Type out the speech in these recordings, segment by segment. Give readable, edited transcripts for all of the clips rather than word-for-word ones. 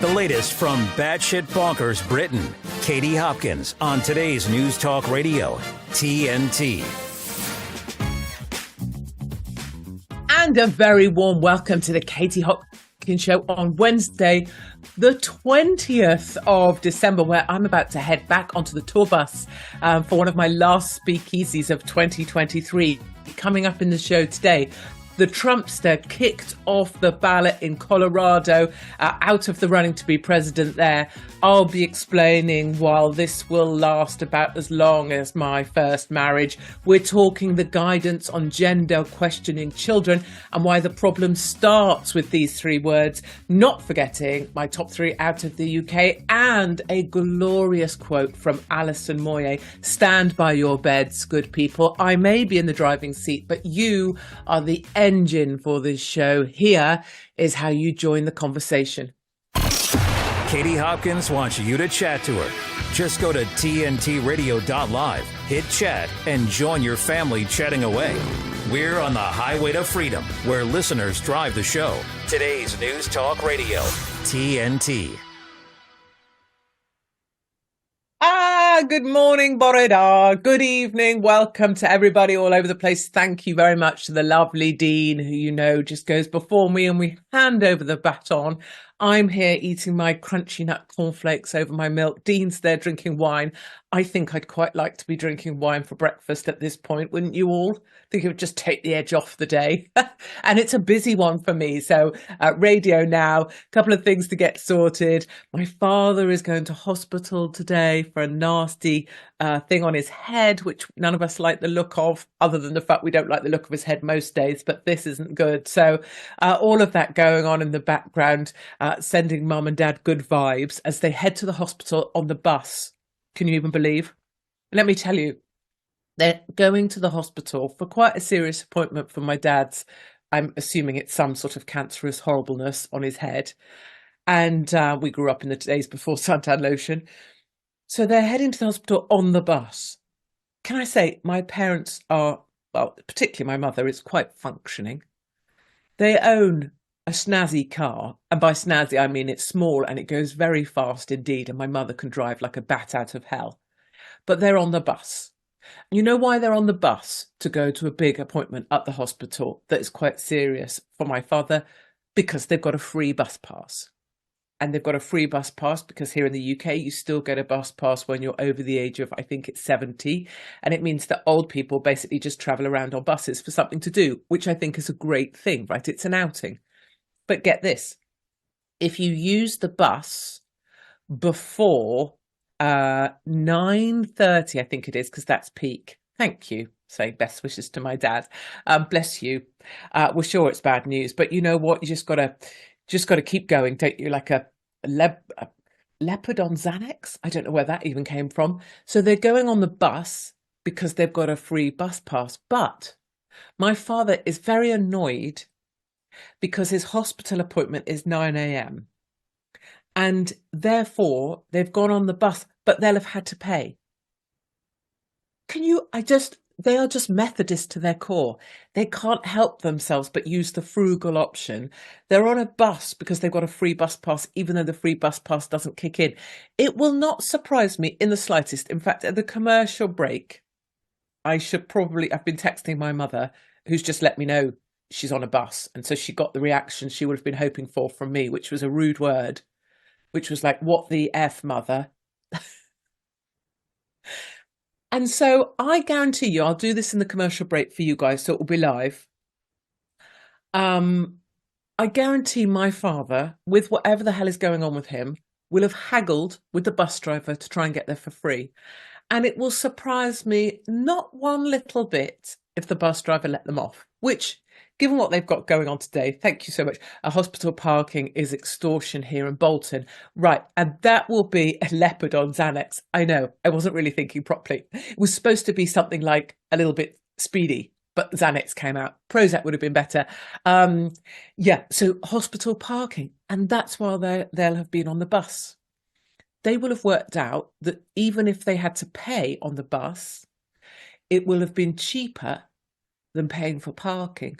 The latest from batshit bonkers Britain. Katie Hopkins on today's News Talk Radio, TNT. And a very warm welcome to the Katie Hopkins Show on Wednesday, the 20th of December, where I'm about to head back onto the tour bus for one of my last speakeasies of 2023. Coming up in the show today, the Trumpster kicked off the ballot in Colorado, out of the running to be president there. I'll be explaining why this will last about as long as my first marriage. We're talking the guidance on gender questioning children and why the problem starts with these three words, not forgetting my top three out of the UK and a glorious quote from Alison Moyet. Stand by your beds, good people. I may be in the driving seat, but you are the engine for this show. Here is how you join the conversation. Katie Hopkins wants you to chat to her. Just go to tntradio.live, hit chat, and join your family chatting away. We're on the highway to freedom, where listeners drive the show. Today's News Talk Radio, TNT. Good morning, Boreda. Good evening. Welcome to everybody all over the place. Thank you very much to the lovely Dean, who you know just goes before me, and we hand over the baton. I'm here eating my crunchy nut cornflakes over my milk. Dean's there drinking wine. I think I'd quite like to be drinking wine for breakfast at this point, wouldn't you all? I think it would just take the edge off the day. And it's a busy one for me. So radio now, a couple of things to get sorted. My father is going to hospital today for a nasty thing on his head, which none of us like the look of, other than the fact we don't like the look of his head most days, but this isn't good. So all of that going on in the background, sending mum and dad good vibes as they head to the hospital on the bus. Can you even believe? Let me tell you, they're going to the hospital for quite a serious appointment for my dad's. I'm assuming it's some sort of cancerous horribleness on his head. And we grew up in the days before suntan lotion. So they're heading to the hospital on the bus. Can I say, my parents are, well, particularly my mother, is quite functioning. They own a snazzy car, and by snazzy I mean it's small and it goes very fast indeed, and my mother can drive like a bat out of hell. But they're on the bus. You know why they're on the bus? To go to a big appointment at the hospital that is quite serious for my father, because they've got a free bus pass. And they've got a free bus pass because here in the UK you still get a bus pass when you're over the age of, I think it's 70, and it means that old people basically just travel around on buses for something to do, which I think is a great thing, right? It's an outing. But get this, if you use the bus before 9:30, I think it is, because that's peak. Thank you. Say best wishes to my dad. Bless you. We're sure it's bad news, but you know what? You just gotta keep going, don't you? Like a leopard on Xanax. I don't know where that even came from. So they're going on the bus because they've got a free bus pass. But my father is very annoyed because his hospital appointment is 9 a.m. and therefore they've gone on the bus, but they'll have had to pay. They are just Methodist to their core. They can't help themselves but use the frugal option. They're on a bus because they've got a free bus pass, even though the free bus pass doesn't kick in. It will not surprise me in the slightest. In fact, at the commercial break, I've been texting my mother, who's just let me know she's on a bus. And so she got the reaction she would have been hoping for from me, which was a rude word, which was like, what the F, mother? And so I guarantee you, I'll do this in the commercial break for you guys, so it will be live. I guarantee my father, with whatever the hell is going on with him, will have haggled with the bus driver to try and get there for free. And it will surprise me not one little bit if the bus driver let them off, which, given what they've got going on today, thank you so much. A hospital parking is extortion here in Bolton. Right, and that will be a leopard on Xanax. I know, I wasn't really thinking properly. It was supposed to be something like a little bit speedy, but Xanax came out. Prozac would have been better. So hospital parking, and that's why they'll have been on the bus. They will have worked out that even if they had to pay on the bus, it will have been cheaper than paying for parking.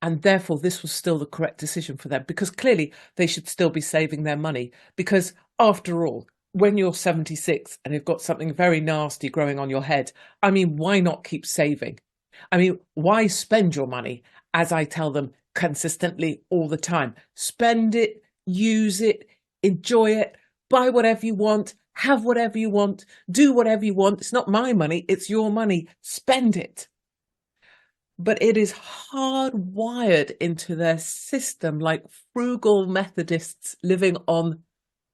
And therefore, this was still the correct decision for them, because clearly they should still be saving their money. Because after all, when you're 76 and you've got something very nasty growing on your head, I mean, why not keep saving? I mean, why spend your money, as I tell them consistently all the time? Spend it, use it, enjoy it, buy whatever you want, have whatever you want, do whatever you want. It's not my money, it's your money. Spend it. But it is hardwired into their system, like frugal Methodists living on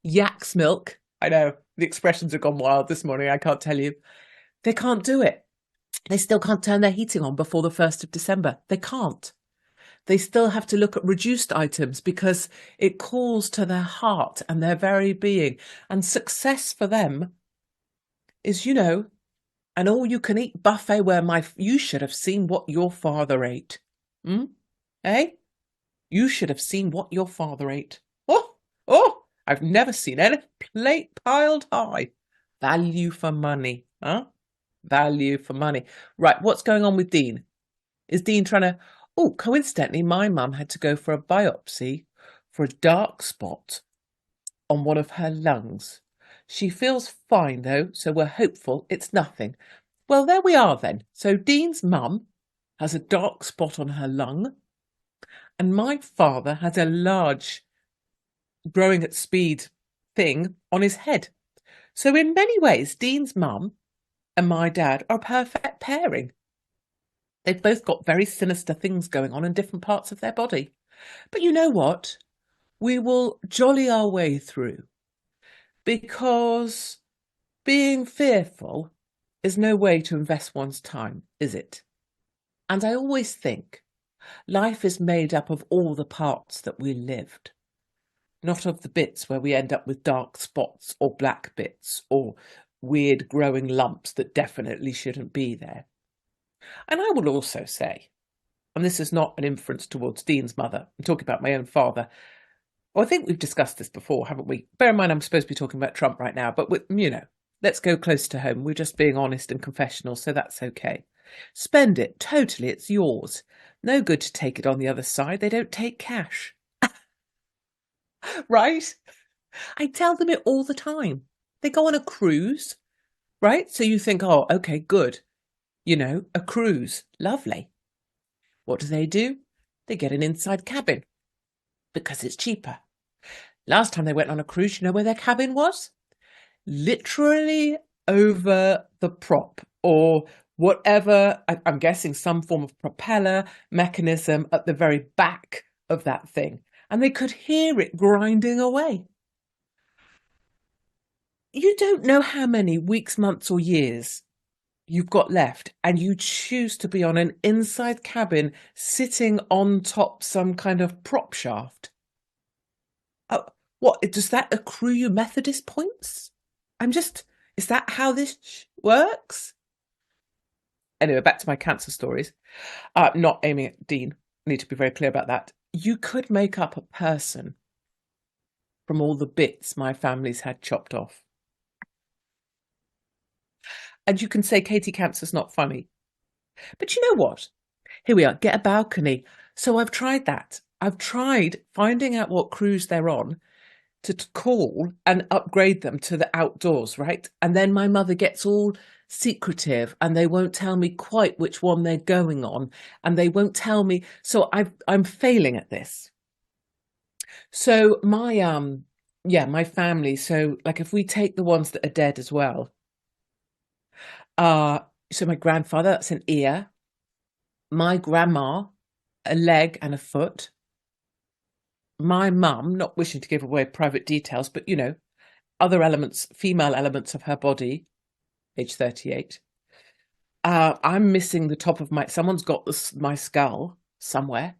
yak's milk. I know, the expressions have gone wild this morning, I can't tell you. They can't do it. They still can't turn their heating on before the 1st of December. They can't. They still have to look at reduced items because it calls to their heart and their very being. And success for them is, you know, an all-you-can-eat buffet where you should have seen what your father ate. Eh? You should have seen what your father ate. Oh, I've never seen any plate piled high. Value for money, huh? Value for money. Right, what's going on with Dean? Is Dean trying to... Oh, coincidentally, my mum had to go for a biopsy for a dark spot on one of her lungs. She feels fine, though, so we're hopeful it's nothing. Well, there we are then. So Dean's mum has a dark spot on her lung, and my father has a large, growing at speed thing on his head. So in many ways, Dean's mum and my dad are a perfect pairing. They've both got very sinister things going on in different parts of their body. But you know what? We will jolly our way through, because being fearful is no way to invest one's time, is it? And I always think life is made up of all the parts that we lived, not of the bits where we end up with dark spots or black bits or weird growing lumps that definitely shouldn't be there. And I will also say, and this is not an inference towards Dean's mother, I'm talking about my own father. Well, I think we've discussed this before, haven't we? Bear in mind, I'm supposed to be talking about Trump right now, but, let's go close to home. We're just being honest and confessional, so that's okay. Spend it, totally, it's yours. No good to take it on the other side. They don't take cash. Right? I tell them it all the time. They go on a cruise, right? So you think, oh, okay, good. A cruise. Lovely. What do? They get an inside cabin because it's cheaper. Last time they went on a cruise, you know where their cabin was? Literally over the prop or whatever, I'm guessing some form of propeller mechanism at the very back of that thing. And they could hear it grinding away. You don't know how many weeks, months or years you've got left, and you choose to be on an inside cabin sitting on top some kind of prop shaft. What, does that accrue you Methodist points? Is that how this works? Anyway, back to my cancer stories. Not aiming at Dean. I need to be very clear about that. You could make up a person from all the bits my family's had chopped off. And you can say Katie, cancer's not funny. But you know what? Here we are, get a balcony. So I've tried that. I've tried finding out what cruise they're on to call and upgrade them to the outdoors, right? And then my mother gets all secretive and they won't tell me quite which one they're going on. And they won't tell me. So I'm failing at this. So my family, so like if we take the ones that are dead as well, so my grandfather, that's an ear. My grandma, a leg and a foot. My mum, not wishing to give away private details, but, other elements, female elements of her body, age 38. I'm missing the top of someone's got my skull somewhere.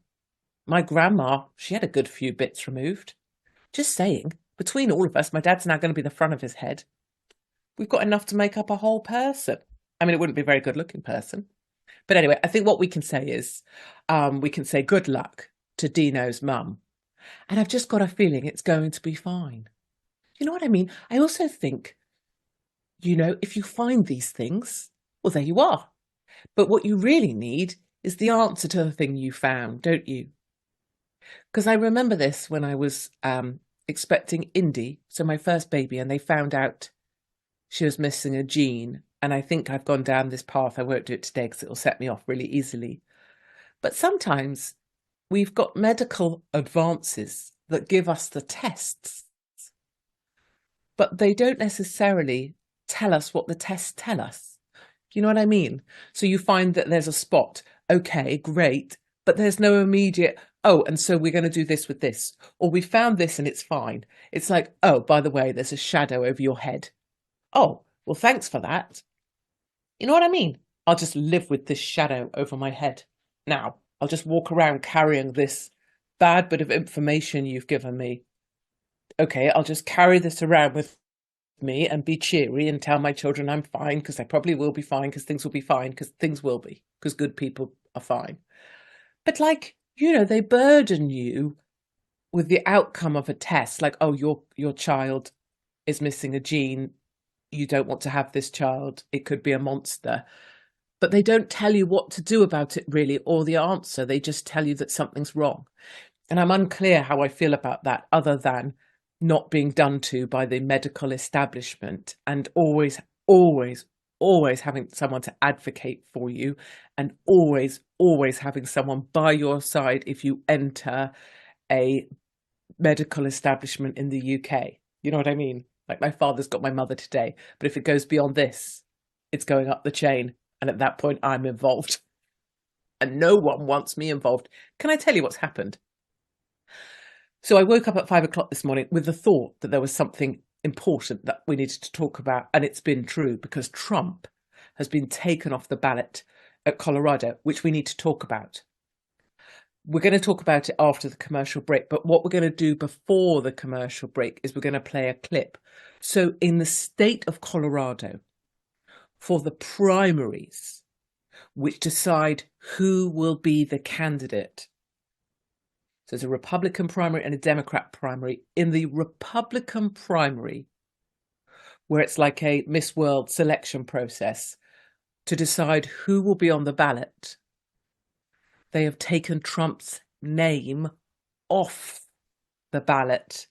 My grandma, she had a good few bits removed. Just saying, between all of us, my dad's now going to be the front of his head. We've got enough to make up a whole person. I mean, it wouldn't be a very good looking person. But anyway, I think what we can say is, we can say good luck to Dino's mum. And I've just got a feeling it's going to be fine. You know what I mean? I also think, if you find these things, well, there you are. But what you really need is the answer to the thing you found, don't you? Because I remember this when I was expecting Indy, so my first baby, and they found out she was missing a gene. And I think I've gone down this path. I won't do it today because it'll set me off really easily. But sometimes we've got medical advances that give us the tests, but they don't necessarily tell us what the tests tell us. You know what I mean? So you find that there's a spot. Okay, great. But there's no immediate, oh, and so we're going to do this with this. Or we found this and it's fine. It's like, oh, by the way, there's a shadow over your head. Oh, well, thanks for that. You know what I mean? I'll just live with this shadow over my head. Now, I'll just walk around carrying this bad bit of information you've given me. Okay, I'll just carry this around with me and be cheery and tell my children I'm fine, because I probably will be fine, because things will be fine, because things will be, because good people are fine. But like, you know, they burden you with the outcome of a test, like, oh, your child is missing a gene. You don't want to have this child. It could be a monster. But they don't tell you what to do about it, really, or the answer. They just tell you that something's wrong. And I'm unclear how I feel about that, other than not being done to by the medical establishment, and always having someone to advocate for you, and always having someone by your side if you enter a medical establishment in the UK. You know what I mean? Like, my father's got my mother today, but if it goes beyond this, it's going up the chain. And at that point, I'm involved. And no one wants me involved. Can I tell you what's happened? So I woke up at 5 o'clock this morning with the thought that there was something important that we needed to talk about. And it's been true, because Trump has been taken off the ballot at Colorado, which we need to talk about. We're going to talk about it after the commercial break. But what we're going to do before the commercial break is we're going to play a clip. So in the state of Colorado, for the primaries, which decide who will be the candidate. So there's a Republican primary and a Democrat primary. In the Republican primary, where it's like a Miss World selection process to decide who will be on the ballot, they have taken Trump's name off the ballot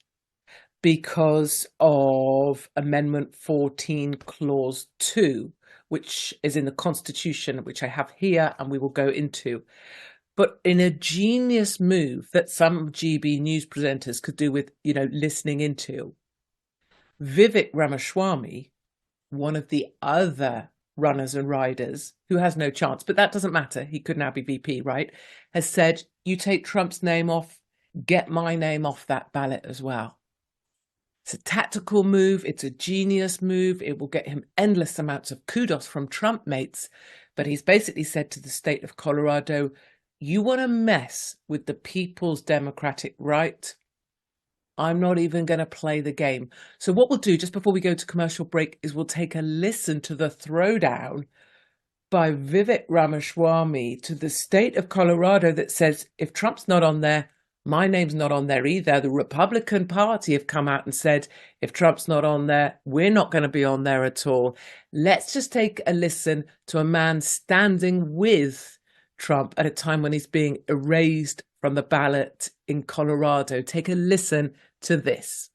because of Amendment 14, Clause 2, which is in the Constitution, which I have here and we will go into. But in a genius move that some GB news presenters could do with, you know, listening into, Vivek Ramaswamy, one of the other runners and riders who has no chance, but that doesn't matter. He could now be VP, right? Has said, you take Trump's name off, get my name off that ballot as well. It's a tactical move. It's a genius move. It will get him endless amounts of kudos from Trump mates. But he's basically said to the state of Colorado, you want to mess with the people's democratic right? I'm not even going to play the game. So what we'll do just before we go to commercial break is we'll take a listen to the throwdown by Vivek Ramaswamy to the state of Colorado that says, if Trump's not on there, my name's not on there either. The Republican Party have come out and said, if Trump's not on there, we're not going to be on there at all. Let's just take a listen to a man standing with Trump at a time when he's being erased from the ballot in Colorado. Take a listen to this.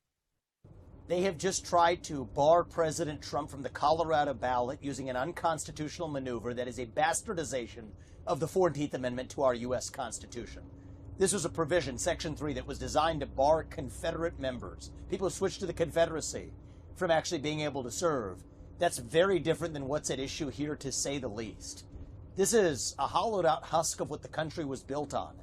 They have just tried to bar President Trump from the Colorado ballot using an unconstitutional maneuver that is a bastardization of the 14th Amendment to our U.S. Constitution. This was a provision, Section 3, that was designed to bar Confederate members, people who switched to the Confederacy, from actually being able to serve. That's very different than what's at issue here, to say the least. This is a hollowed out husk of what the country was built on.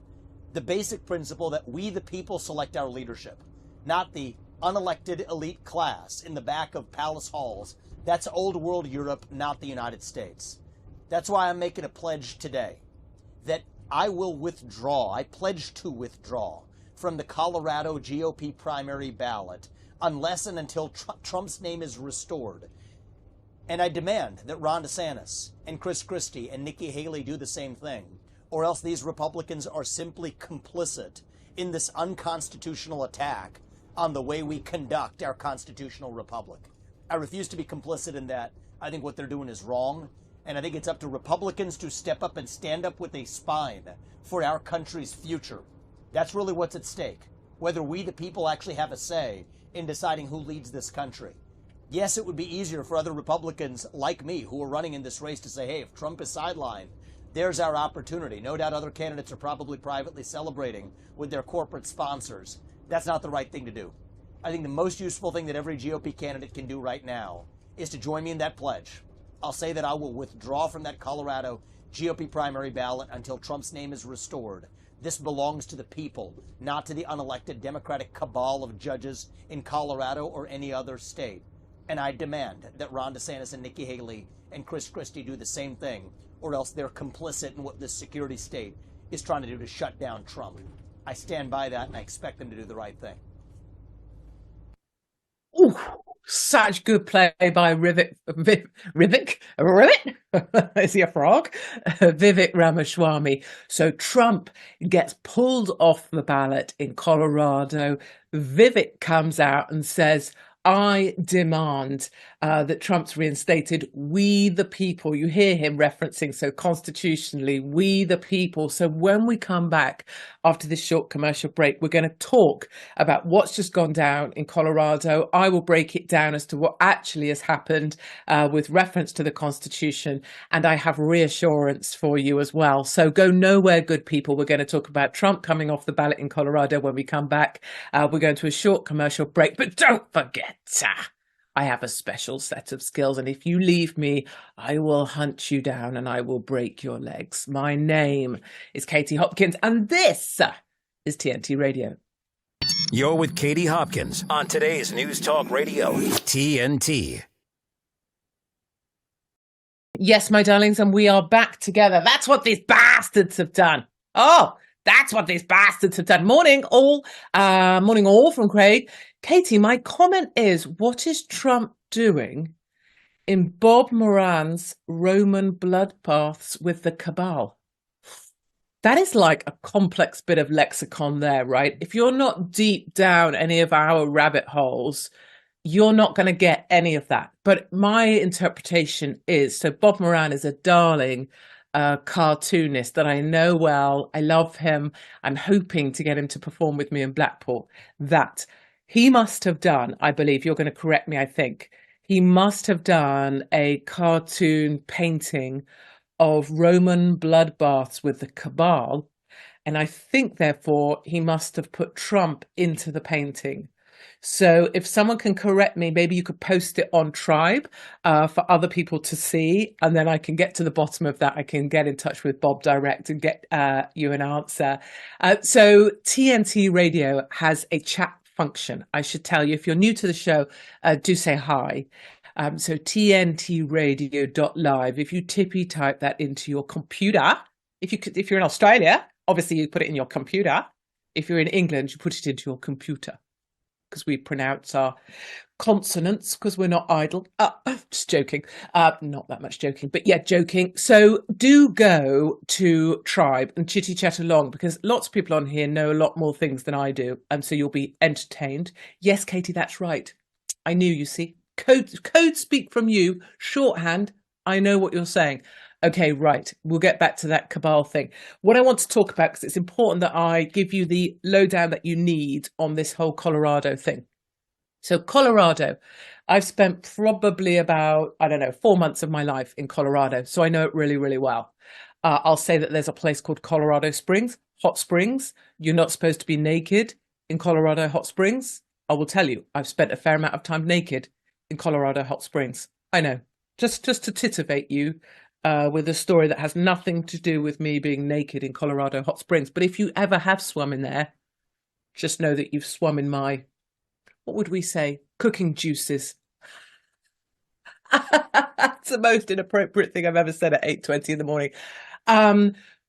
The basic principle that we, the people, select our leadership, not the unelected elite class in the back of palace halls. That's old world Europe, not the United States. That's why I'm making a pledge today that I will withdraw, I pledge to withdraw from the Colorado GOP primary ballot unless and until Trump's name is restored. And I demand that Ron DeSantis and Chris Christie and Nikki Haley do the same thing, or else these Republicans are simply complicit in this unconstitutional attack on the way we conduct our constitutional republic. I refuse to be complicit in that. I think what they're doing is wrong. And I think it's up to Republicans to step up and stand up with a spine for our country's future. That's really what's at stake, whether we the people actually have a say in deciding who leads this country. Yes, it would be easier for other Republicans like me who are running in this race to say, hey, if Trump is sidelined, there's our opportunity. No doubt other candidates are probably privately celebrating with their corporate sponsors. That's not the right thing to do. I think the most useful thing that every GOP candidate can do right now is to join me in that pledge. I'll say that I will withdraw from that Colorado GOP primary ballot until Trump's name is restored. This belongs to the people, not to the unelected Democratic cabal of judges in Colorado or any other state. And I demand that Ron DeSantis and Nikki Haley and Chris Christie do the same thing, or else they're complicit in what this security state is trying to do to shut down Trump. I stand by that, and I expect them to do the right thing. Ooh, such good play by Rivik. Is he a frog? Vivek Ramaswamy. So Trump gets pulled off the ballot in Colorado. Vivek comes out and says, I demand that Trump's reinstated. We the people. You hear him referencing so constitutionally, we the people. So when we come back after this short commercial break, we're going to talk about what's just gone down in Colorado. I will break it down as to what actually has happened with reference to the Constitution. And I have reassurance for you as well. So go nowhere, good people. We're going to talk about Trump coming off the ballot in Colorado when we come back. We're going to a short commercial break. But don't forget, I have a special set of skills, and if you leave me, I will hunt you down and I will break your legs. My name is Katie Hopkins, and this is TNT Radio. You're with Katie Hopkins on today's News Talk Radio, TNT. Yes, my darlings, and we are back together. That's what these bastards have done. Oh, that's what these bastards have done. Morning all from Craig. Katie, my comment is, what is Trump doing in Bob Moran's Roman bloodbaths with the cabal? That is like a complex bit of lexicon there, right? If you're not deep down any of our rabbit holes, you're not going to get any of that. But my interpretation is, so Bob Moran is a darling cartoonist that I know well. I love him. I'm hoping to get him to perform with me in Blackpool. That he must have done, I believe, you're going to correct me, I think, he must have done a cartoon painting of Roman bloodbaths with the cabal. And I think, therefore, he must have put Trump into the painting. So if someone can correct me, maybe you could post it on Tribe for other people to see. And then I can get to the bottom of that. I can get in touch with Bob direct and get you an answer. So TNT Radio has a chat function. I should tell you, if you're new to the show, do say hi. So tntradio.live. If you tippy type that into your computer, if you're in Australia, obviously you put it in your computer. If you're in England, you put it into your computer, because we pronounce our consonants because we're not idle. Just joking. Not that much joking, but yeah, joking. So do go to Tribe and chitty chat along, because lots of people on here know a lot more things than I do. And so you'll be entertained. Yes, Katie, that's right. I knew, you see. Code speak from you. Shorthand. I know what you're saying. Okay, right. We'll get back to that cabal thing. What I want to talk about, because it's important that I give you the lowdown that you need on this whole Colorado thing. So Colorado, I've spent probably about, 4 months of my life in Colorado. So I know it really, really well. I'll say that there's a place called Colorado Springs, hot springs. You're not supposed to be naked in Colorado hot springs. I will tell you, I've spent a fair amount of time naked in Colorado hot springs. I know, just to titivate you with a story that has nothing to do with me being naked in Colorado hot springs. But if you ever have swum in there, just know that you've swum in my, what would we say, cooking juices. That's the most inappropriate thing I've ever said at 8:20 in the morning.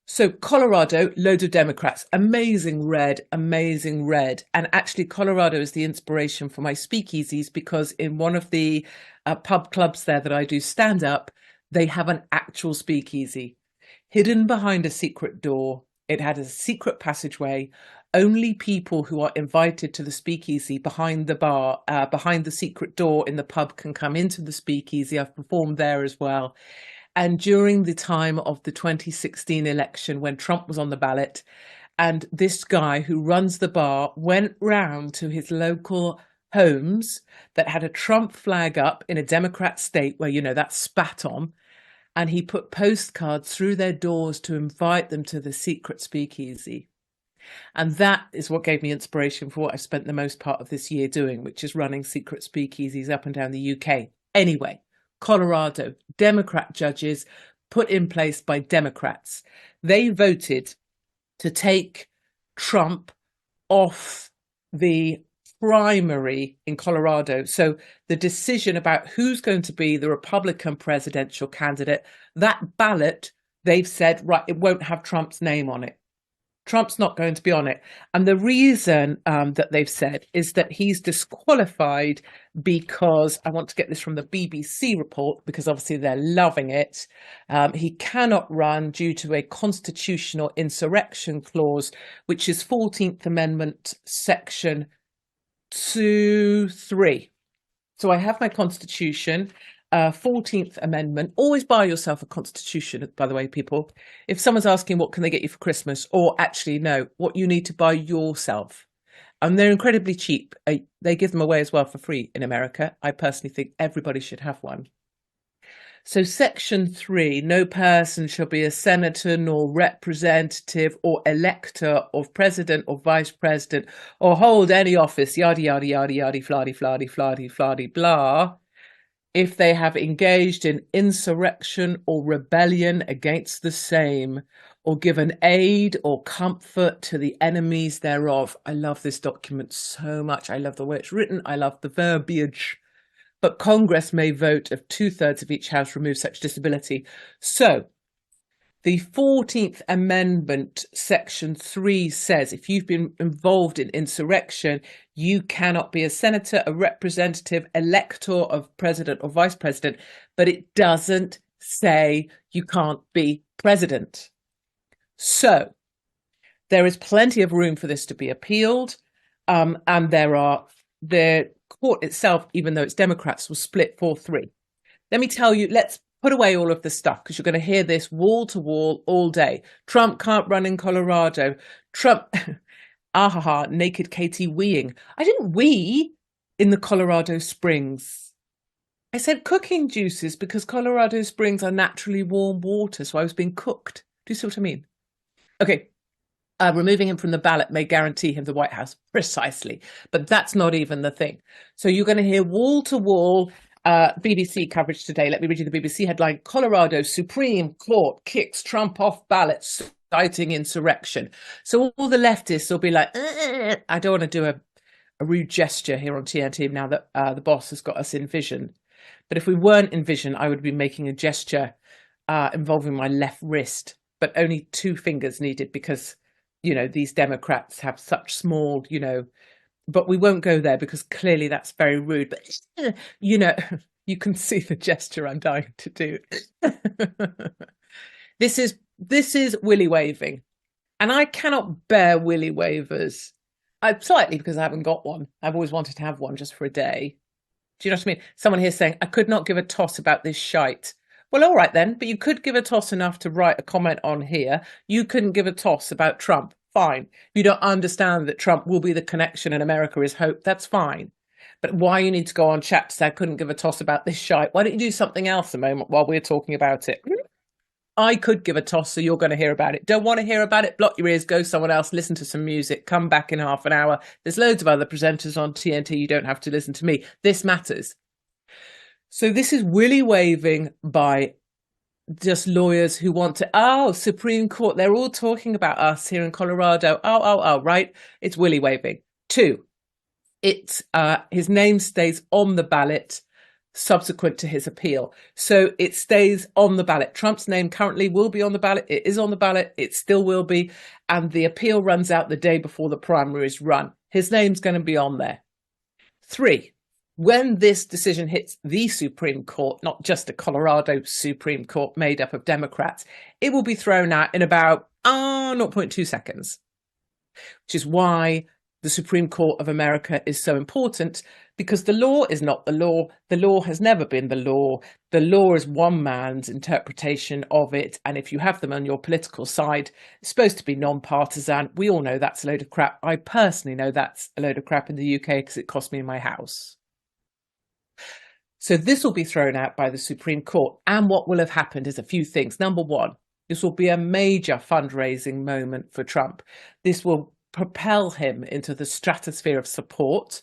So Colorado, loads of Democrats, amazing red. And actually Colorado is the inspiration for my speakeasies, because in one of the pub clubs there that I do stand up, they have an actual speakeasy hidden behind a secret door. It had a secret passageway. Only people who are invited to the speakeasy behind the bar, behind the secret door in the pub, can come into the speakeasy. I've performed there as well. and during the time of the 2016 election when Trump was on the ballot, and this guy who runs the bar went round to his local homes that had a Trump flag up in a Democrat state where, that's spat on, and he put postcards through their doors to invite them to the secret speakeasy. And that is what gave me inspiration for what I've spent the most part of this year doing, which is running secret speakeasies up and down the UK. Anyway, Colorado, Democrat judges put in place by Democrats. They voted to take Trump off the primary in Colorado. So the decision about who's going to be the Republican presidential candidate, that ballot, they've said, right, it won't have Trump's name on it. Trump's not going to be on it. And the reason that they've said is that he's disqualified because, I want to get this from the BBC report, because obviously they're loving it. He cannot run due to a constitutional insurrection clause, which is 14th Amendment, Section 2(3). So I have my constitution. 14th Amendment. Always buy yourself a constitution, by the way, people. If someone's asking what can they get you for Christmas, or actually, no, what you need to buy yourself. And they're incredibly cheap. They give them away as well for free in America. I personally think everybody should have one. So Section 3, no person shall be a senator nor representative or elector of president or vice president or hold any office, yada, yada, yada, yada, fladdy, fladdy, fladdy, fladdy, blah, if they have engaged in insurrection or rebellion against the same, or given aid or comfort to the enemies thereof. I love this document so much. I love the way it's written. I love the verbiage. But Congress may vote if 2/3 of each house remove such disability. So the 14th Amendment, Section 3 says if you've been involved in insurrection, you cannot be a senator, a representative, elector of president or vice president, but it doesn't say you can't be president. So there is plenty of room for this to be appealed. And the court itself, even though it's Democrats, was split 4-3. Let me tell you, let's put away all of this stuff, because you're going to hear this wall to wall all day. Trump can't run in Colorado. Trump, naked Katie weeing. I didn't wee in the Colorado Springs. I said cooking juices because Colorado Springs are naturally warm water, so I was being cooked. Do you see what I mean? Okay. Removing him from the ballot may guarantee him the White House. Precisely. But that's not even the thing. So you're going to hear wall to wall BBC coverage today. Let me read you the BBC headline. Colorado Supreme Court kicks Trump off ballot, citing insurrection. So all the leftists will be like, I don't want to do a rude gesture here on TNT now that the boss has got us in vision. But if we weren't in vision, I would be making a gesture involving my left wrist, but only 2 fingers needed because, these Democrats have such small, but we won't go there because clearly that's very rude. But, you can see the gesture I'm dying to do. This is willy waving. And I cannot bear willy wavers. Slightly because I haven't got one. I've always wanted to have one just for a day. Do you know what I mean? Someone here saying, I could not give a toss about this shite. Well, all right then, but you could give a toss enough to write a comment on here. You couldn't give a toss about Trump. Fine. You don't understand that Trump will be the connection and America is hope. That's fine. But why you need to go on chat to say I couldn't give a toss about this shite? Why don't you do something else a moment while we're talking about it? I could give a toss, so you're going to hear about it. Don't want to hear about it? Block your ears, go somewhere else, listen to some music, come back in half an hour. There's loads of other presenters on TNT. You don't have to listen to me. This matters. So this is willy waving by just lawyers who want to, Supreme Court, they're all talking about us here in Colorado. Right? It's willy waving. 2, it's his name stays on the ballot subsequent to his appeal. So it stays on the ballot. Trump's name currently will be on the ballot. It is on the ballot. It still will be. And the appeal runs out the day before the primaries run. His name's going to be on there. 3, when this decision hits the Supreme Court, not just a Colorado Supreme Court made up of Democrats, it will be thrown out in about 0.2 seconds, which is why the Supreme Court of America is so important because the law is not the law. The law has never been the law. The law is one man's interpretation of it. And if you have them on your political side, it's supposed to be non-partisan. We all know that's a load of crap. I personally know that's a load of crap in the UK because it cost me my house. So this will be thrown out by the Supreme Court. And what will have happened is a few things. Number one, this will be a major fundraising moment for Trump. This will propel him into the stratosphere of support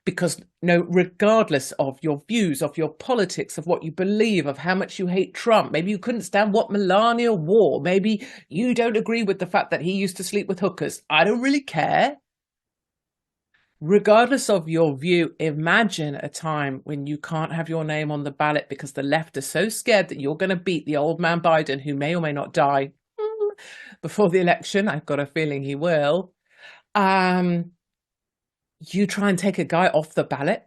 because regardless of your views, of your politics, of what you believe, of how much you hate Trump, maybe you couldn't stand what Melania wore, maybe you don't agree with the fact that he used to sleep with hookers. I don't really care. Regardless of your view, imagine a time when you can't have your name on the ballot because the left are so scared that you're going to beat the old man Biden, who may or may not die before the election. I've got a feeling he will. You try and take a guy off the ballot.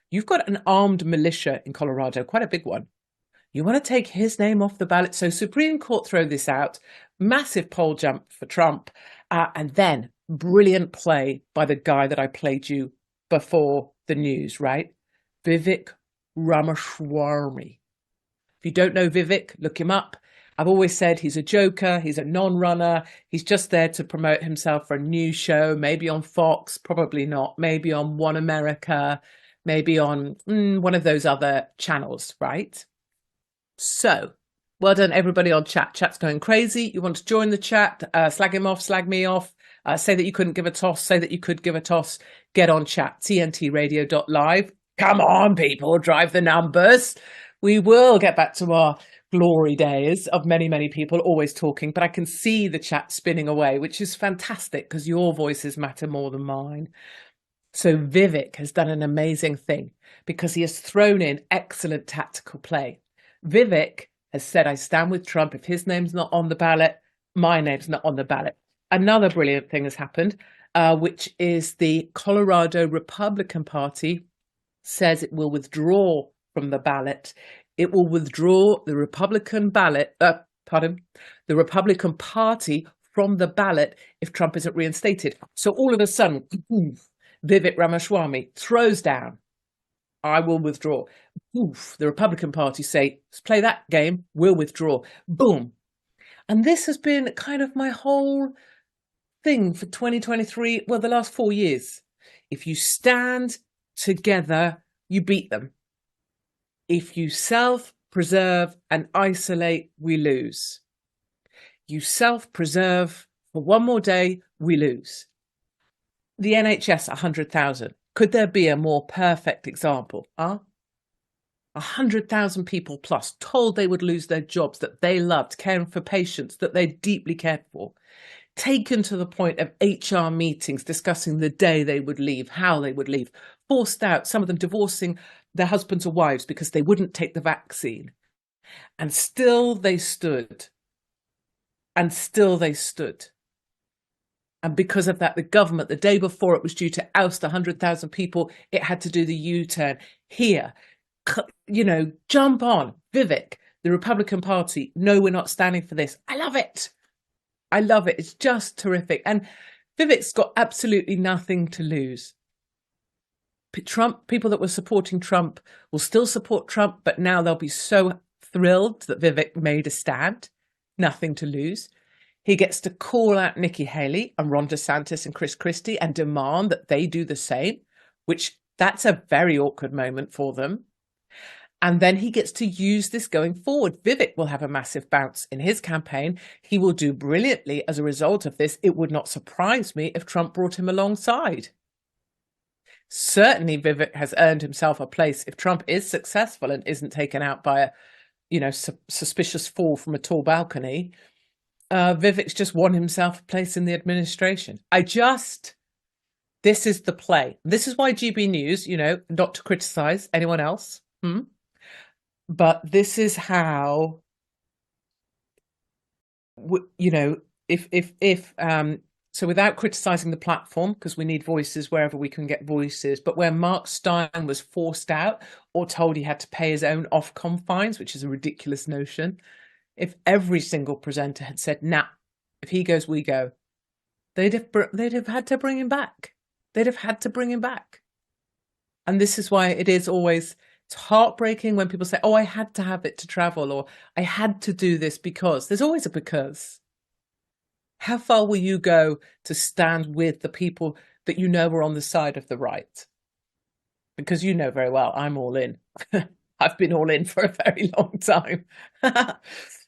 You've got an armed militia in Colorado, quite a big one. You want to take his name off the ballot. So Supreme Court throw this out, massive poll jump for Trump, and then brilliant play by the guy that I played you before the news, right? Vivek Ramaswamy. If you don't know Vivek, look him up. I've always said he's a joker, he's a non-runner, he's just there to promote himself for a news show, maybe on Fox, probably not, maybe on One America, maybe on one of those other channels, right? So, well done everybody on chat. Chat's going crazy. You want to join the chat, slag him off, slag me off, say that you couldn't give a toss, say that you could give a toss, get on chat, tntradio.live. Come on, people, drive the numbers. We will get back to our glory days of many, many people always talking, but I can see the chat spinning away, which is fantastic because your voices matter more than mine. So Vivek has done an amazing thing because he has thrown in excellent tactical play. Vivek has said, I stand with Trump. If his name's not on the ballot, my name's not on the ballot. Another brilliant thing has happened, which is the Colorado Republican Party says it will withdraw from the ballot. It will withdraw the Republican the Republican Party from the ballot if Trump isn't reinstated. So all of a sudden, Vivek Ramaswamy throws down, I will withdraw. Oof, the Republican Party say, let's play that game, we'll withdraw. Boom. And this has been kind of my whole thing for 2023, well, the last 4 years. If you stand together, you beat them. If you self-preserve and isolate, we lose. You self-preserve for one more day, we lose. The NHS, 100,000. Could there be a more perfect example? 100,000 people plus told they would lose their jobs that they loved, caring for patients that they deeply cared for. Taken to the point of HR meetings discussing the day they would leave, how they would leave, forced out, some of them divorcing their husbands or wives because they wouldn't take the vaccine. And still they stood. And still they stood. And because of that, the government, the day before it was due to oust 100,000 people, it had to do the U-turn. Here, jump on. Vivek, the Republican Party, no, we're not standing for this. I love it. I love it. It's just terrific. And Vivek's got absolutely nothing to lose. People that were supporting Trump will still support Trump, but now they'll be so thrilled that Vivek made a stand. Nothing to lose. He gets to call out Nikki Haley and Ron DeSantis and Chris Christie and demand that they do the same, which that's a very awkward moment for them. And then he gets to use this going forward. Vivek will have a massive bounce in his campaign. He will do brilliantly as a result of this. It would not surprise me if Trump brought him alongside. Certainly Vivek has earned himself a place if Trump is successful and isn't taken out by a suspicious fall from a tall balcony. Vivek's just won himself a place in the administration. This is the play. This is why GB News, not to criticize anyone else, but this is how, so without criticizing the platform, because we need voices wherever we can get voices, but where Mark Stein was forced out or told he had to pay his own Ofcom fines, which is a ridiculous notion, if every single presenter had said, nah, if he goes, we go, they'd have had to bring him back. They'd have had to bring him back. And this is why it's heartbreaking when people say, oh, I had to have it to travel, or I had to do this because. There's always a because. How far will you go to stand with the people that you know are on the side of the right? Because you know very well, I'm all in. I've been all in for a very long time.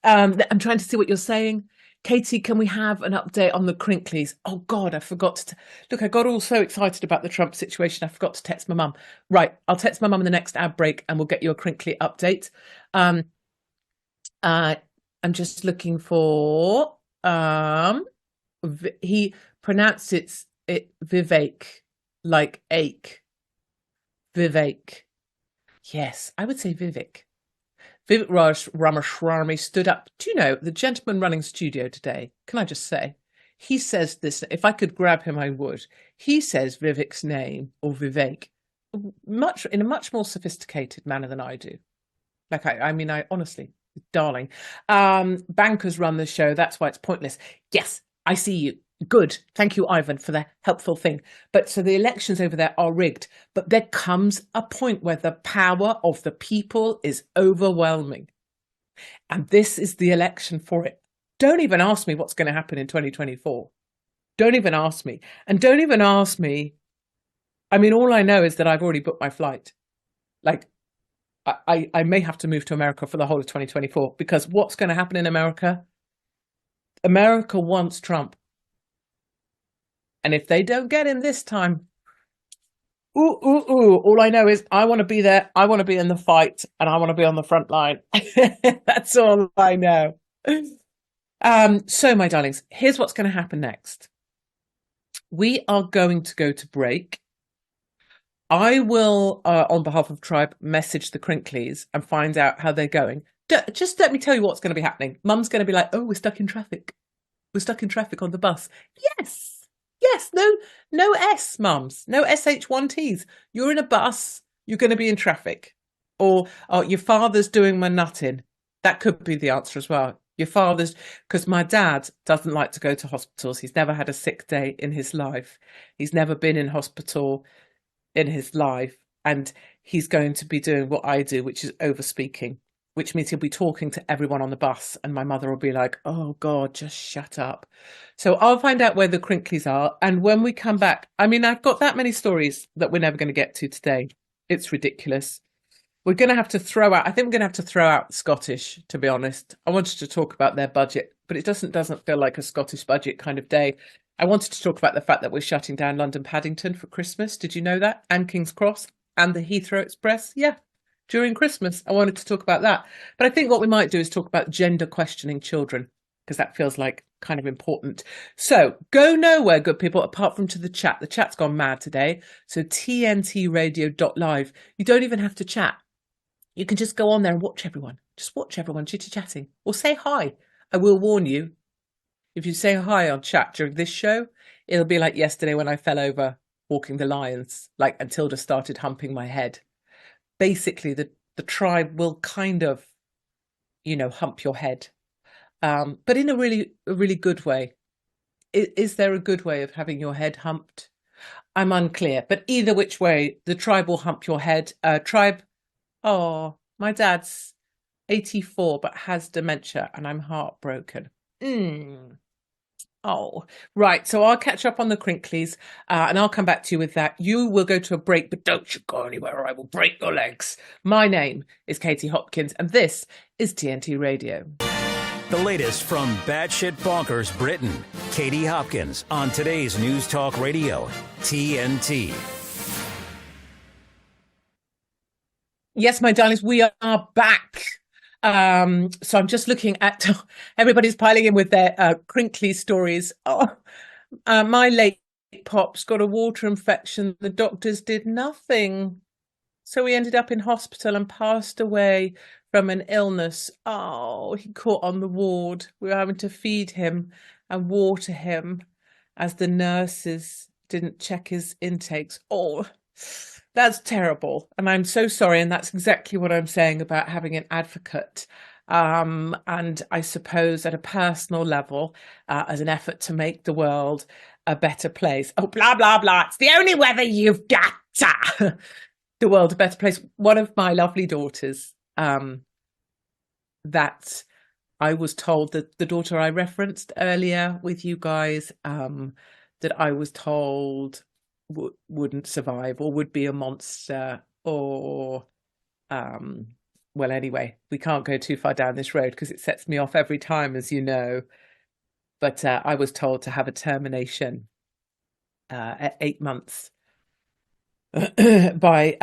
I'm trying to see what you're saying. Katie, can we have an update on the Crinkleys? Oh, God, I forgot to... Look, I got all so excited about the Trump situation, I forgot to text my mum. Right, I'll text my mum in the next ad break and we'll get you a Crinkly update. I'm just looking for... he pronounced it Vivek, like ache. Vivek. Yes, I would say Vivek. Vivek Ramaswamy stood up. Do you know, the gentleman running studio today, can I just say, he says this, if I could grab him, I would. He says Vivek's name, or Vivek, in a much more sophisticated manner than I do. Like, I honestly, darling. Bankers run the show, that's why it's pointless. Yes, I see you. Good. Thank you, Ivan, for the helpful thing. But so the elections over there are rigged. But there comes a point where the power of the people is overwhelming. And this is the election for it. Don't even ask me what's going to happen in 2024. Don't even ask me. And don't even ask me. I mean, all I know is that I've already booked my flight. Like, I may have to move to America for the whole of 2024, because what's going to happen in America? America wants Trump. And if they don't get him this time, all I know is I want to be there. I want to be in the fight, and I want to be on the front line. That's all I know. So, my darlings, here's what's going to happen next. We are going to go to break. I will, on behalf of Tribe, message the Crinkleys and find out how they're going. Just let me tell you what's going to be happening. Mum's going to be like, oh, we're stuck in traffic. We're stuck in traffic on the bus. Yes. Yes, no S, mums, no SH1Ts. You're in a bus, you're going to be in traffic. Or your father's doing my nutting. That could be the answer as well. Your father's, because my dad doesn't like to go to hospitals. He's never had a sick day in his life. He's never been in hospital in his life. And he's going to be doing what I do, which is over speaking, which means he'll be talking to everyone on the bus. And my mother will be like, oh, God, just shut up. So I'll find out where the Crinkleys are. And when we come back, I mean, I've got that many stories that we're never going to get to today. It's ridiculous. We're going to have to throw out, I think we're going to have to throw out the Scottish, to be honest. I wanted to talk about their budget, but it doesn't feel like a Scottish budget kind of day. I wanted to talk about the fact that we're shutting down London Paddington for Christmas. Did you know that? And King's Cross and the Heathrow Express. Yeah. During Christmas, I wanted to talk about that. But I think what we might do is talk about gender questioning children, because that feels like kind of important. So go nowhere, good people, apart from to the chat. The chat's gone mad today. So tntradio.live. You don't even have to chat. You can just go on there and watch everyone. Just watch everyone chitty-chatting. Or say hi. I will warn you, if you say hi on chat during this show, it'll be like yesterday when I fell over walking the lions, like, and Tilda started humping my head. Basically, the tribe will kind of, hump your head, but in a really good way. Is there a good way of having your head humped? I'm unclear, but either which way, the tribe will hump your head. Tribe, oh, my dad's 84 but has dementia, and I'm heartbroken. Oh, right. So I'll catch up on the Crinkleys and I'll come back to you with that. You will go to a break, but don't you go anywhere or I will break your legs. My name is Katie Hopkins and this is TNT Radio. The latest from batshit bonkers Britain. Katie Hopkins on today's News Talk Radio, TNT. Yes, my darlings, we are back. So I'm just looking at everybody's piling in with their crinkly stories. My late pop's got a water infection. The doctors did nothing. So he ended up in hospital and passed away from an illness. Oh, he caught on the ward. We were having to feed him and water him as the nurses didn't check his intakes. Oh, that's terrible. And I'm so sorry. And that's exactly what I'm saying about having an advocate. And I suppose at a personal level, as an effort to make the world a better place. Oh, blah, blah, blah. It's the only weather you've got. The world a better place. One of my lovely daughters, that I was told, that the daughter I referenced earlier with you guys, that I was told wouldn't survive or would be a monster or, well, anyway, we can't go too far down this road because it sets me off every time, as you know. But I was told to have a termination at 8 months by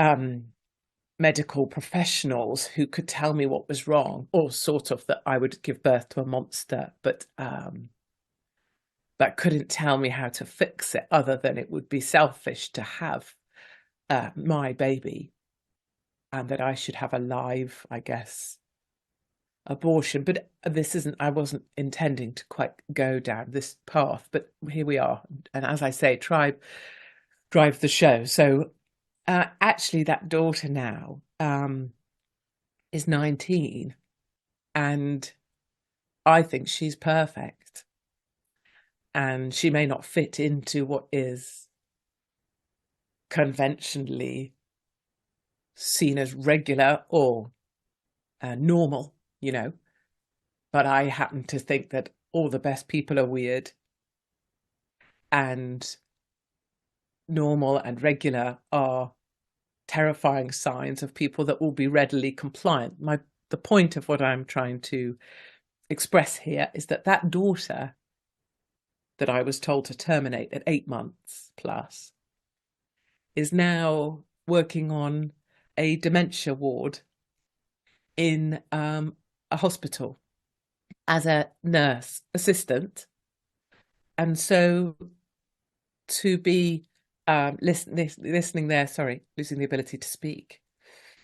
medical professionals who could tell me what was wrong, or sort of that I would give birth to a monster, but that couldn't tell me how to fix it other than it would be selfish to have my baby and that I should have a live, I guess, abortion. But I wasn't intending to quite go down this path, but here we are. And as I say, tribe drive the show. So actually that daughter now is 19 and I think she's perfect, and she may not fit into what is conventionally seen as regular or normal, you know, but I happen to think that all the best people are weird and normal and regular are terrifying signs of people that will be readily compliant. The point of what I'm trying to express here is that daughter that I was told to terminate at 8 months plus is now working on a dementia ward in a hospital as a nurse assistant. And so to be listening there, sorry, losing the ability to speak,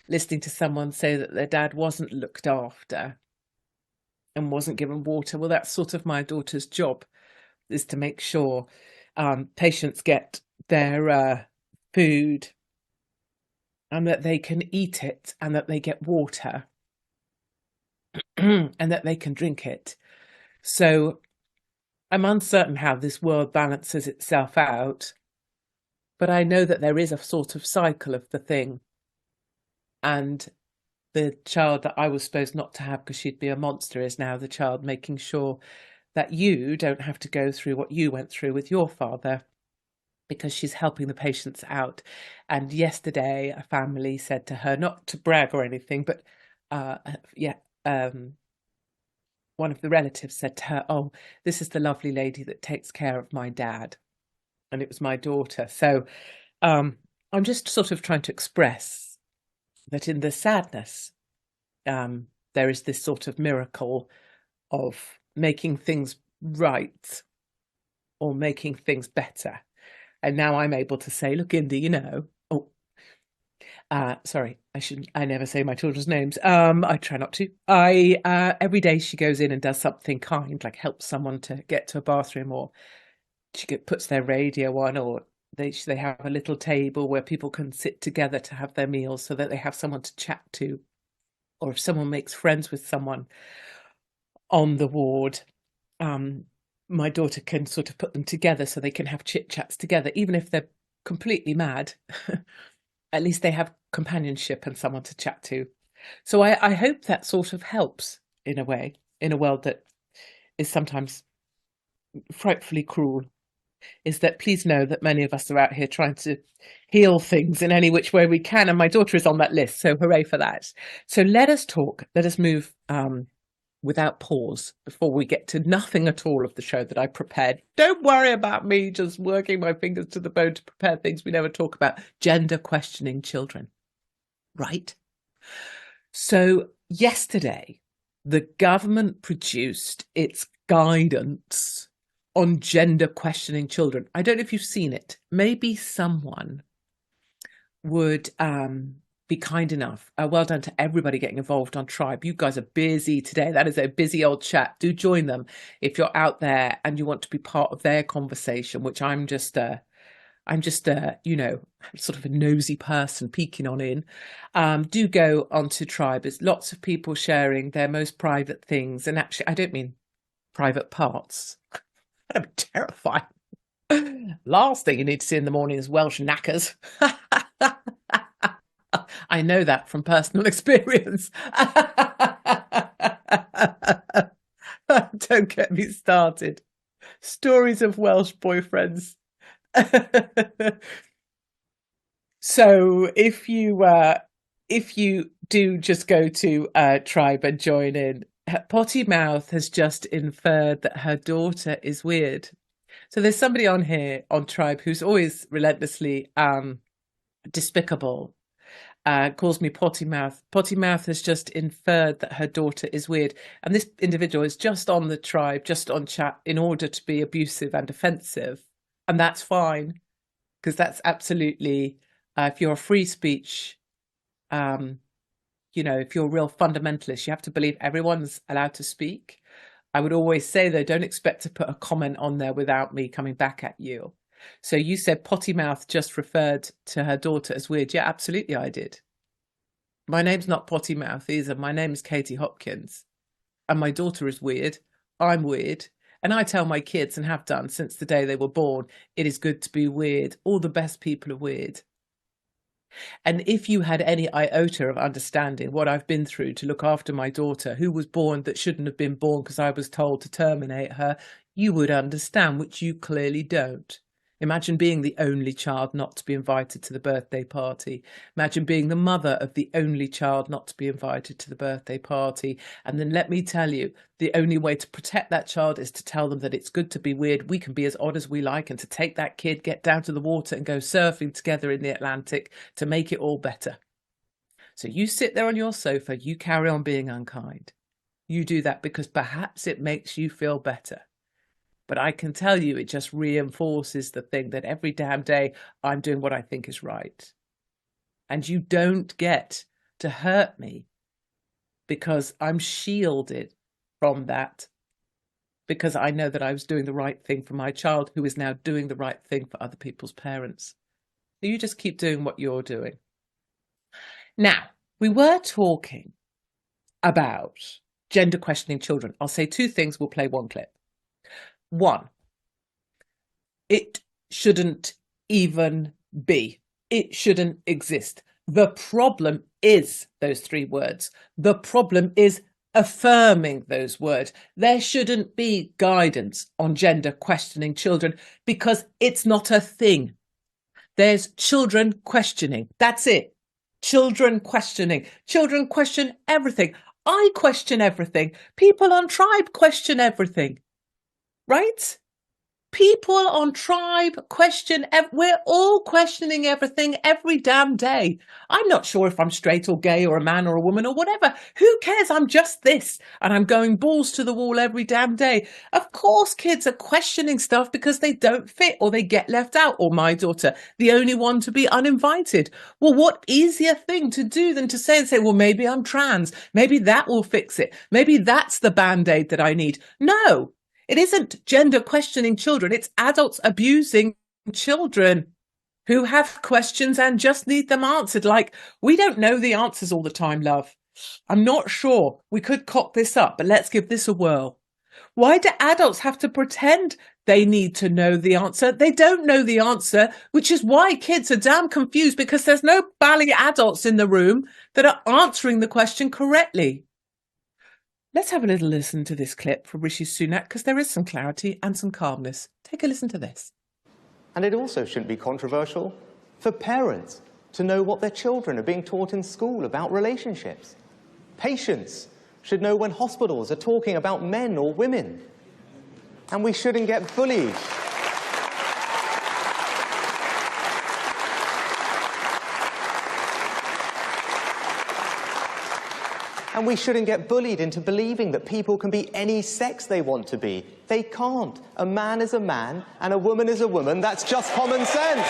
listening to someone say that their dad wasn't looked after and wasn't given water, well, that's sort of my daughter's job, is to make sure patients get their food and that they can eat it and that they get water and that they can drink it. So I'm uncertain how this world balances itself out, but I know that there is a sort of cycle of the thing. And the child that I was supposed not to have because she'd be a monster is now the child making sure that you don't have to go through what you went through with your father, because she's helping the patients out. And yesterday, a family said to her, not to brag or anything, but one of the relatives said to her, "Oh, this is the lovely lady that takes care of my dad." And it was my daughter. So I'm just sort of trying to express that in the sadness, there is this sort of miracle of making things right or making things better. And now I'm able to say, look, Indy, you know, sorry, I never say my children's names. I try not to. Every day she goes in and does something kind, like helps someone to get to a bathroom, or she puts their radio on, or they have a little table where people can sit together to have their meals so that they have someone to chat to. Or if someone makes friends with someone on the ward, my daughter can sort of put them together so they can have chit chats together, even if they're completely mad. At least they have companionship and someone to chat to. So I hope that sort of helps in a way, in a world that is sometimes frightfully cruel. Is that please know that many of us are out here trying to heal things in any which way we can, and my daughter is on that list, so hooray for that. So let us move without pause before we get to nothing at all of the show that I prepared. Don't worry about me just working my fingers to the bone to prepare things we never talk about. Gender questioning children, right? So yesterday, the government produced its guidance on gender questioning children. I don't know if you've seen it. Maybe someone would be kind enough. Well done to everybody getting involved on Tribe. You guys are busy today. That is a busy old chat. Do join them if you're out there and you want to be part of their conversation, which I'm just you know, sort of a nosy person peeking on in. Do go onto Tribe. There's lots of people sharing their most private things. And actually, I don't mean private parts. That'd be terrifying. Last thing you need to see in the morning is Welsh knackers. I know that from personal experience. Don't get me started. Stories of Welsh boyfriends. So if you do just go to Tribe and join in, Potty Mouth has just inferred that her daughter is weird. So there's somebody on here on Tribe who's always relentlessly despicable. Calls me Potty Mouth. Potty Mouth has just inferred that her daughter is weird. And this individual is just on the Tribe, just on chat, in order to be abusive and offensive. And that's fine, because that's absolutely, if you're a free speech, if you're a real fundamentalist, you have to believe everyone's allowed to speak. I would always say, though, don't expect to put a comment on there without me coming back at you. So you said Potty Mouth just referred to her daughter as weird. Yeah, absolutely I did. My name's not Potty Mouth either. My name's Katie Hopkins. And my daughter is weird. I'm weird. And I tell my kids, and have done since the day they were born, it is good to be weird. All the best people are weird. And if you had any iota of understanding what I've been through to look after my daughter, who was born that shouldn't have been born because I was told to terminate her, you would understand, which you clearly don't. Imagine being the only child not to be invited to the birthday party. Imagine being the mother of the only child not to be invited to the birthday party. And then let me tell you, the only way to protect that child is to tell them that it's good to be weird. We can be as odd as we like, and to take that kid, get down to the water and go surfing together in the Atlantic to make it all better. So you sit there on your sofa, you carry on being unkind. You do that because perhaps it makes you feel better. But I can tell you, it just reinforces the thing that every damn day I'm doing what I think is right. And you don't get to hurt me because I'm shielded from that, because I know that I was doing the right thing for my child, who is now doing the right thing for other people's parents. So you just keep doing what you're doing. Now, we were talking about gender questioning children. I'll say two things. We'll play one clip. One, it shouldn't even be. It shouldn't exist. The problem is those three words. The problem is affirming those words. There shouldn't be guidance on gender questioning children because it's not a thing. There's children questioning. That's it. Children questioning. Children question everything. I question everything. People on Tribe question everything. Right? People on Tribe question, we're all questioning everything every damn day. I'm not sure if I'm straight or gay or a man or a woman or whatever. Who cares? I'm just this. And I'm going balls to the wall every damn day. Of course, kids are questioning stuff because they don't fit or they get left out. Or my daughter, the only one to be uninvited. Well, what easier thing to do than to say, well, maybe I'm trans. Maybe that will fix it. Maybe that's the Band-Aid that I need. No. It isn't gender questioning children. It's adults abusing children who have questions and just need them answered. Like, we don't know the answers all the time, love. I'm not sure. We could cock this up, but let's give this a whirl. Why do adults have to pretend they need to know the answer? They don't know the answer, which is why kids are damn confused, because there's no bally adults in the room that are answering the question correctly. Let's have a little listen to this clip from Rishi Sunak, because there is some clarity and some calmness. Take a listen to this. And it also shouldn't be controversial for parents to know what their children are being taught in school about relationships. Patients should know when hospitals are talking about men or women. And we shouldn't get bullied. And we shouldn't get bullied into believing that people can be any sex they want to be. They can't. A man is a man and a woman is a woman. That's just common sense.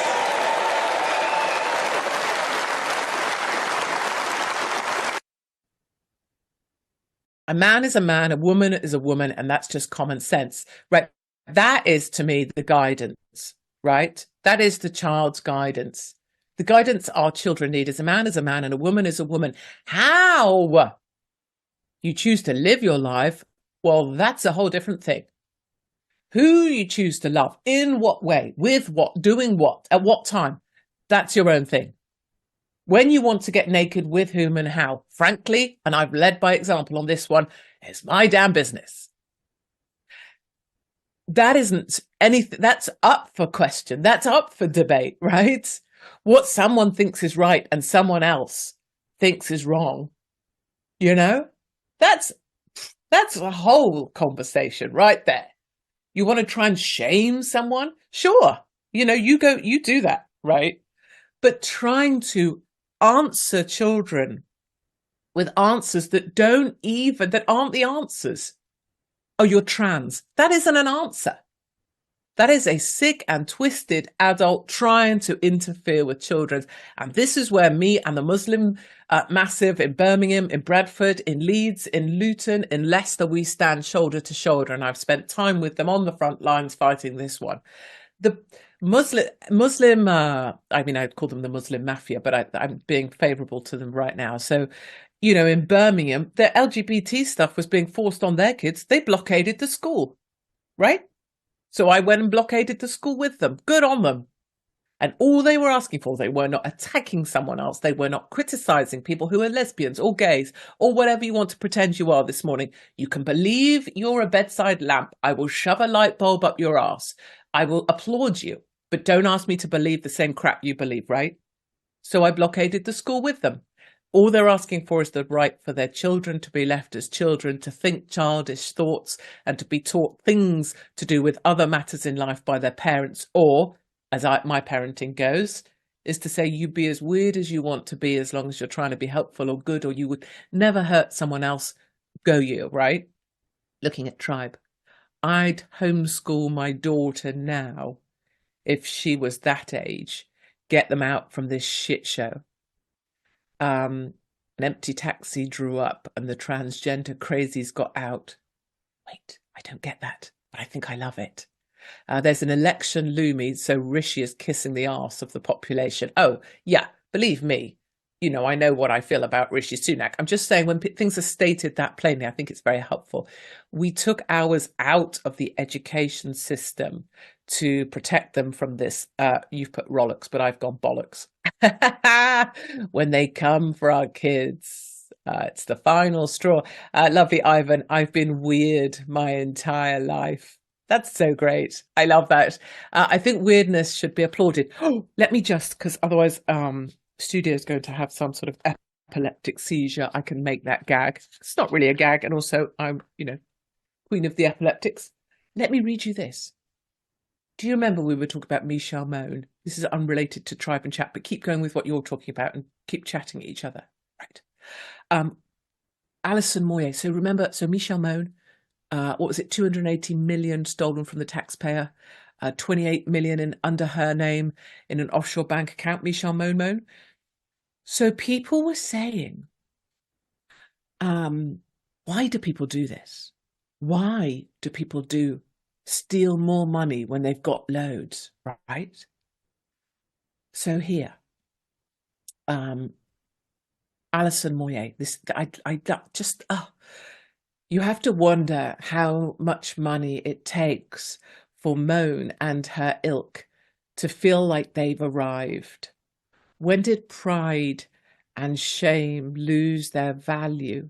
A man is a man, a woman is a woman, and that's just common sense, right? That is, to me, the guidance, right? That is the child's guidance. The guidance our children need is a man and a woman is a woman. How you choose to live your life, well, that's a whole different thing. Who you choose to love, in what way, with what, doing what, at what time, that's your own thing. When you want to get naked, with whom and how, frankly, and I've led by example on this one, it's my damn business. That isn't anything, that's up for question, that's up for debate, right? What someone thinks is right and someone else thinks is wrong, you know, that's a whole conversation right there. You want to try and shame someone? Sure. You know, you do that, right? But trying to answer children with answers that aren't the answers. Oh, you're trans. That isn't an answer. That is a sick and twisted adult trying to interfere with children. And this is where me and the Muslim Massive in Birmingham, in Bradford, in Leeds, in Luton, in Leicester, we stand shoulder to shoulder. And I've spent time with them on the front lines fighting this one. The Muslim, I mean, I'd call them the Muslim Mafia, but I'm being favourable to them right now. So, you know, in Birmingham, the LGBT stuff was being forced on their kids. They blockaded the school, right? So I went and blockaded the school with them. Good on them. And all they were asking for, they were not attacking someone else. They were not criticising people who are lesbians or gays or whatever you want to pretend you are this morning. You can believe you're a bedside lamp. I will shove a light bulb up your ass. I will applaud you, but don't ask me to believe the same crap you believe, right? So I blockaded the school with them. All they're asking for is the right for their children to be left as children, to think childish thoughts and to be taught things to do with other matters in life by their parents, or, as my parenting goes, is to say you be as weird as you want to be as long as you're trying to be helpful or good, or you would never hurt someone else, go you, right? Looking at tribe. I'd homeschool my daughter now if she was that age. Get them out from this shit show. An empty taxi drew up and the transgender crazies got out. Wait, I don't get that, but I think I love it. There's an election looming, so Rishi is kissing the arse of the population. Oh, yeah, believe me. You know, I know what I feel about Rishi Sunak. I'm just saying when things are stated that plainly, I think it's very helpful. We took ours out of the education system to protect them from this. You've put rollicks, but I've gone bollocks. When they come for our kids, it's the final straw. Lovely Ivan, I've been weird my entire life. That's so great. I love that. I think weirdness should be applauded. Let me just, because otherwise studio's going to have some sort of epileptic seizure. I can make that gag. It's not really a gag. And also I'm, you know, queen of the epileptics. Let me read you this. Do you remember we were talking about Michelle Mone? This is unrelated to Tribe and Chat, but keep going with what you're talking about and keep chatting at each other. Right. Alison Moyet. So remember, Michelle Mone, what was it? 280 million stolen from the taxpayer, 28 million under her name in an offshore bank account, Michelle Mone. So people were saying, why do people do this? Why do people steal more money when they've got loads, right? So here, Alison Moyet, you have to wonder how much money it takes for Mone and her ilk to feel like they've arrived. When did pride and shame lose their value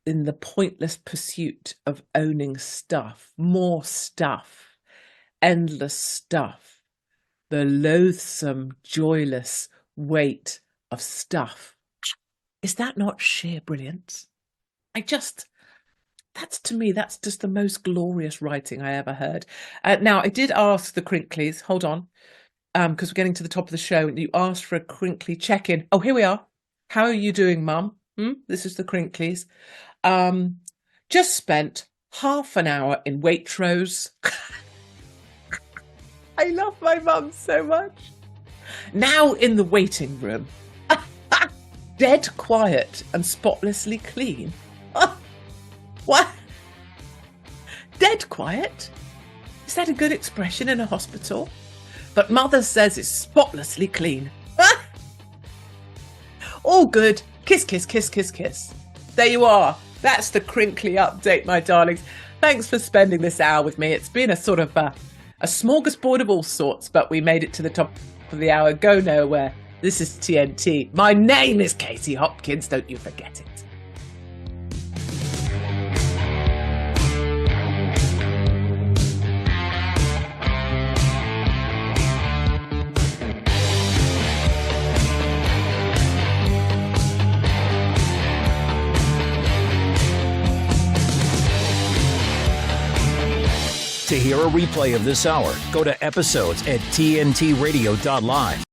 in the pointless pursuit of owning stuff, more stuff, endless stuff, the loathsome, joyless weight of stuff? Is that not sheer brilliance? That's just the most glorious writing I ever heard. Now, I did ask the Crinklies, hold on, because we're getting to the top of the show, and you asked for a Crinkly check-in. Oh, here we are. How are you doing, Mum? This is the Crinklies. Just spent half an hour in Waitrose. I love my mum so much. Now in the waiting room. Dead quiet and spotlessly clean. What? Dead quiet? Is that a good expression in a hospital? But Mother says it's spotlessly clean. All good. Kiss, kiss, kiss, kiss, kiss. There you are. That's the Crinkly update, my darlings. Thanks for spending this hour with me. It's been a sort of a smorgasbord of all sorts, but we made it to the top of the hour. Go nowhere. This is TNT. My name is Katie Hopkins. Don't you forget it. To hear a replay of this hour, go to episodes at tntradio.live.